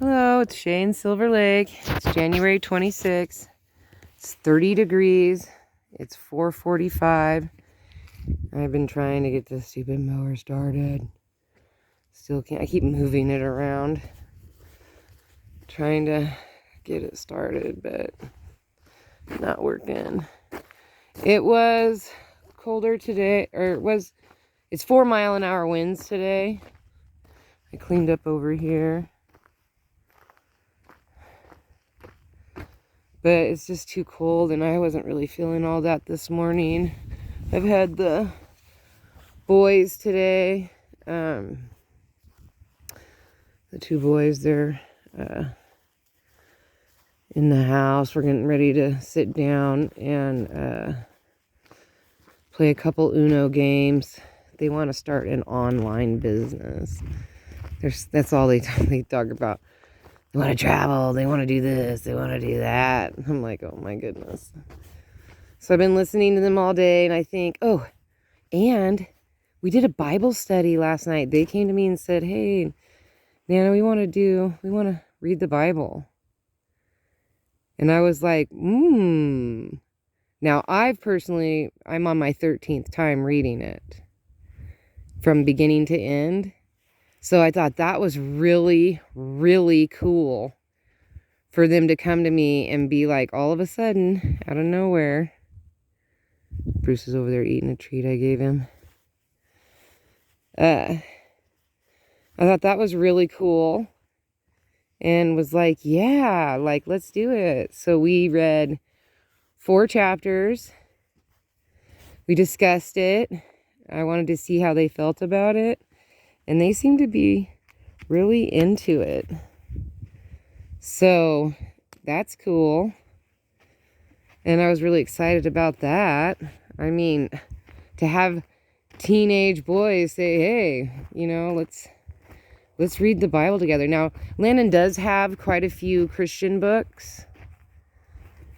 Hello, it's Shay in Silver Lake. It's January 26th. It's 30 degrees. It's 4:45. I've been trying to get this stupid mower started. Still can't. I keep moving it around. Trying to get it started, but not working. It was colder today, it's 4-mile-an-hour winds today. I cleaned up over here. But it's just too cold, and I wasn't really feeling all that this morning. I've had the boys today. The two boys, they're in the house. We're getting ready to sit down and play a couple Uno games. They want to start an online business. That's all they talk about. They want to travel, they want to do this, they want to do that. I'm like, oh my goodness. So I've been listening to them all day, and I think, oh, and we did a Bible study last night. They came to me and said, hey, Nana, we want to read the Bible. And I was like, Now, I'm on my 13th time reading it from beginning to end. So I thought that was really, really cool for them to come to me and be like, all of a sudden, out of nowhere, Bruce is over there eating a treat I gave him. I thought that was really cool and was like, yeah, like, let's do it. So we read 4 chapters. We discussed it. I wanted to see how they felt about it. And they seem to be really into it. So that's cool. And I was really excited about that. I mean, to have teenage boys say, hey, let's read the Bible together. Now, Landon does have quite a few Christian books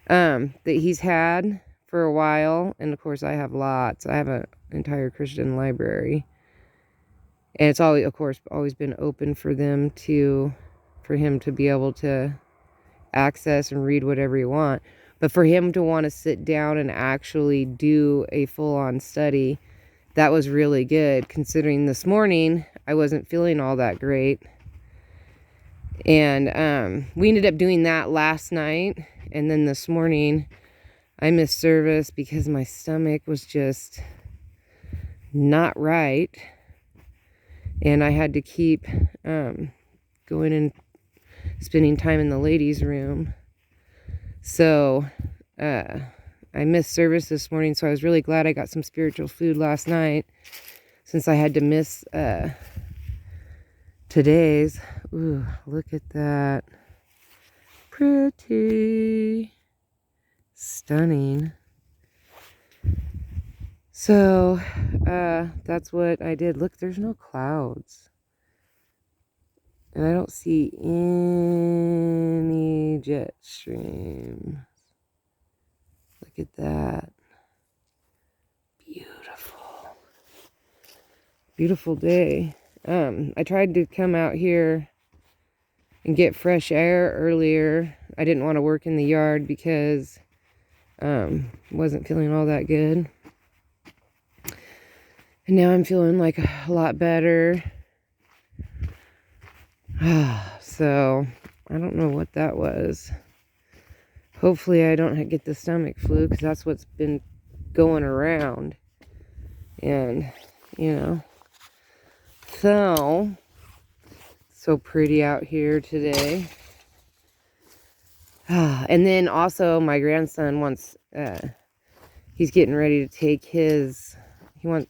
that he's had for a while. And of course, I have lots. I have an entire Christian library. And it's always, of course, always been open for him to be able to access and read whatever he wants. But for him to want to sit down and actually do a full-on study, that was really good, considering this morning I wasn't feeling all that great. And we ended up doing that last night. And then this morning I missed service because my stomach was just not right. And I had to keep going and spending time in the ladies' room. So I missed service this morning, so I was really glad I got some spiritual food last night, since I had to miss today's. Ooh, look at that. Pretty. Stunning. So that's what I did. Look, there's no clouds. And I don't see any jet streams. Look at that. Beautiful. Beautiful day. I tried to come out here and get fresh air earlier. I didn't want to work in the yard because wasn't feeling all that good. And now I'm feeling like a lot better. So, I don't know what that was. Hopefully I don't get the stomach flu, because that's what's been going around. And, so pretty out here today. And then also my grandson wants, he's getting ready to take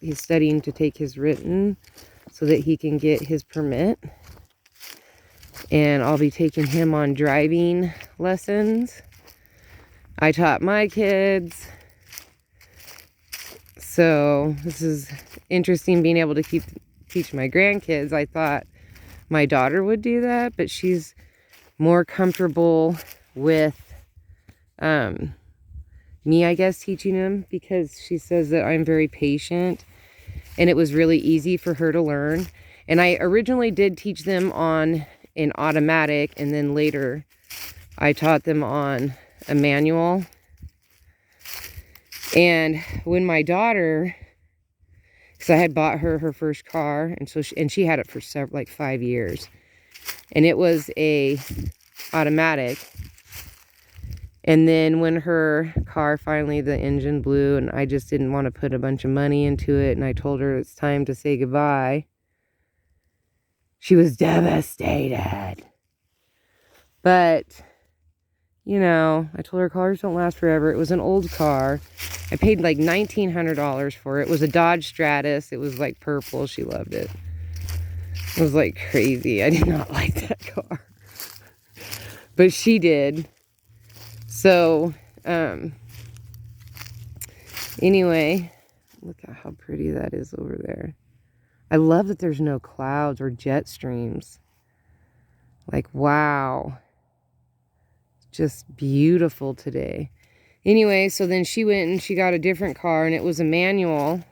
he's studying to take his written so that he can get his permit. And I'll be taking him on driving lessons. I taught my kids. So this is interesting, being able to teach my grandkids. I thought my daughter would do that, but she's more comfortable with me, I guess, teaching them, because she says that I'm very patient, and it was really easy for her to learn. And I originally did teach them on in automatic, and then later I taught them on a manual. And when my daughter, because I had bought her first car, and so she had it for like 5 years, and it was a automatic. And then when her car finally, the engine blew, and I just didn't want to put a bunch of money into it, and I told her it's time to say goodbye, she was devastated. But, you know, I told her cars don't last forever. It was an old car. I paid like $1,900 for it. It was a Dodge Stratus. It was like purple. She loved it. It was like crazy. I did not like that car. But she did. So, anyway, look at how pretty that is over there. I love that there's no clouds or jet streams. Like, wow. Just beautiful today. Anyway, so then she went and she got a different car, and it was a manual.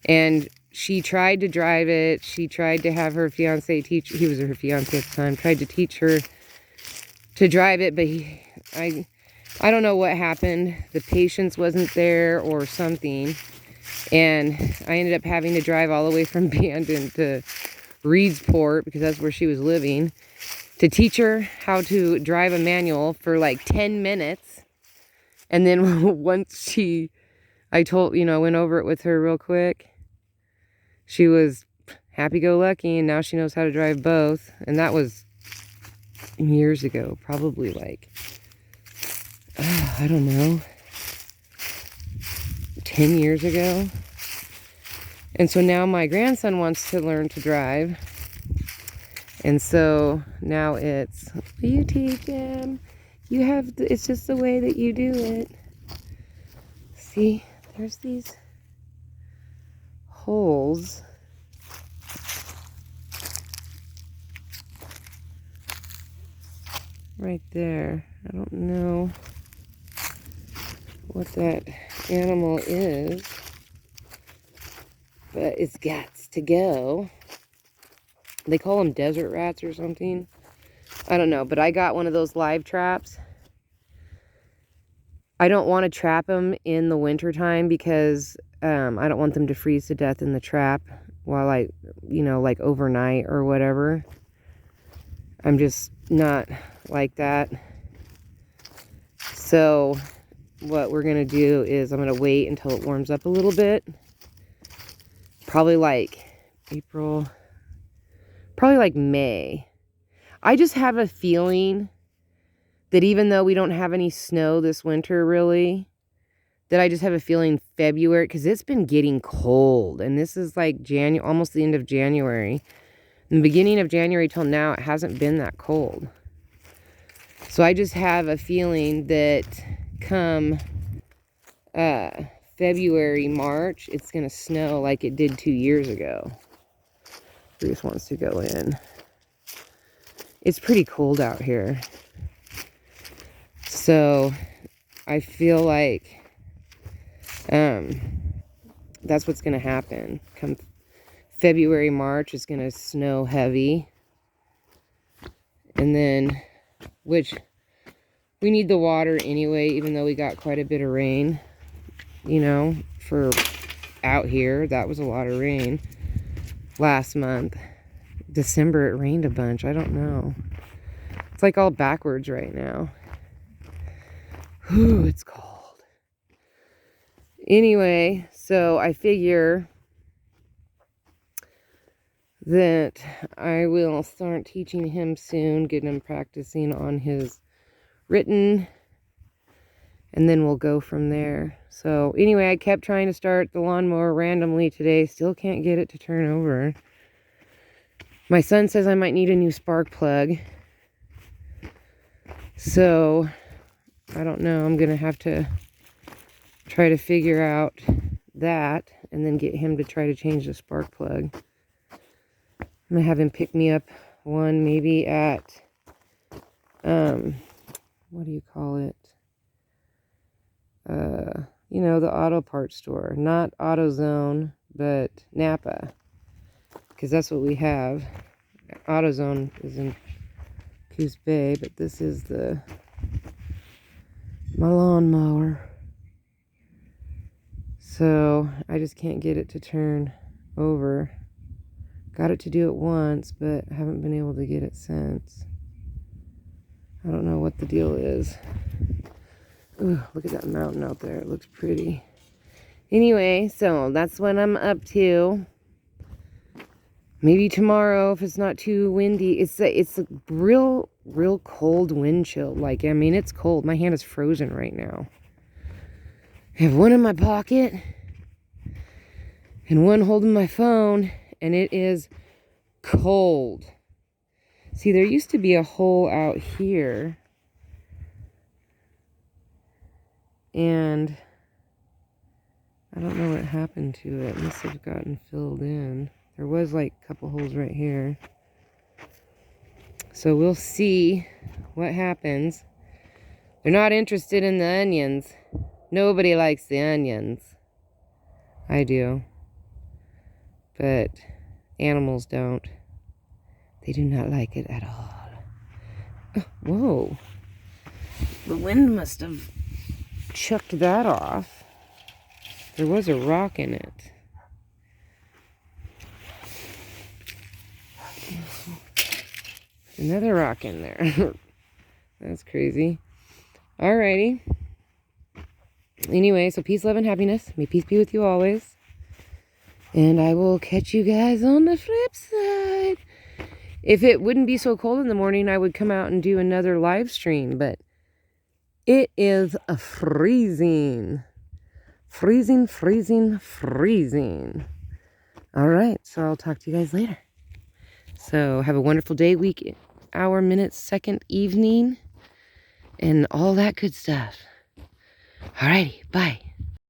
And she tried to drive it. She tried to have her fiance teach. He was her fiance at the time. Tried to teach her to drive it, but I don't know what happened. The patience wasn't there or something. And I ended up having to drive all the way from Bandon to Reedsport, because that's where she was living, to teach her how to drive a manual for like 10 minutes. And then once I went over it with her real quick, she was happy-go-lucky, and now she knows how to drive both. And that was years ago, probably like, I don't know, 10 years ago. And so now my grandson wants to learn to drive. And so now it's, you teach him. It's just the way that you do it. See, there's these holes. Right there. I don't know what that animal is, but it's got to go. They call them desert rats or something. I don't know, but I got one of those live traps. I don't want to trap them in the wintertime because I don't want them to freeze to death in the trap while like overnight or whatever. I'm just not like that. So what we're going to do is I'm going to wait until it warms up a little bit. Probably like April, probably like May. I just have a feeling that even though we don't have any snow this winter really, that I just have a feeling February, because it's been getting cold, and this is like almost the end of January. In the beginning of January till now, it hasn't been that cold. So I just have a feeling that come February, March, it's going to snow like it did 2 years ago. Bruce wants to go in. It's pretty cold out here. So I feel like that's what's going to happen. Come February, March, it's going to snow heavy. And then, which we need the water anyway, even though we got quite a bit of rain, for out here. That was a lot of rain last month. December, it rained a bunch. I don't know. It's like all backwards right now. Whew, it's cold. Anyway, so I figure that I will start teaching him soon, getting him practicing on his written, and then we'll go from there. So anyway, I kept trying to start the lawnmower randomly today. Still can't get it to turn over. My son says I might need a new spark plug. So I don't know. I'm going to have to try to figure out that and then get him to try to change the spark plug. I'm going to have him pick me up one maybe at, what do you call it? The auto parts store. Not AutoZone, but Napa. Because that's what we have. AutoZone is in Coos Bay, but this is my lawnmower. So I just can't get it to turn over. Got it to do it once, but haven't been able to get it since. I don't know what the deal is. Ooh, look at that mountain out there. It looks pretty. Anyway, so that's what I'm up to. Maybe tomorrow, if it's not too windy. It's a real cold wind chill. Like, I mean, it's cold. My hand is frozen right now. I have one in my pocket and one holding my phone, and it is cold. See, there used to be a hole out here, and I don't know what happened to it. It must have gotten filled in. There was like a couple holes right here. So we'll see what happens. They're not interested in the onions. Nobody likes the onions. I do. But animals don't. They do not like it at all. Oh, whoa. The wind must have chucked that off. There was a rock in it. Another rock in there. That's crazy. Alrighty. Anyway, so peace, love, and happiness. May peace be with you always. And I will catch you guys on the flip side. If it wouldn't be so cold in the morning, I would come out and do another live stream. But it is freezing. Freezing, freezing, freezing. All right, so I'll talk to you guys later. So have a wonderful day, week, hour, minute, second, evening, and all that good stuff. Alrighty, bye.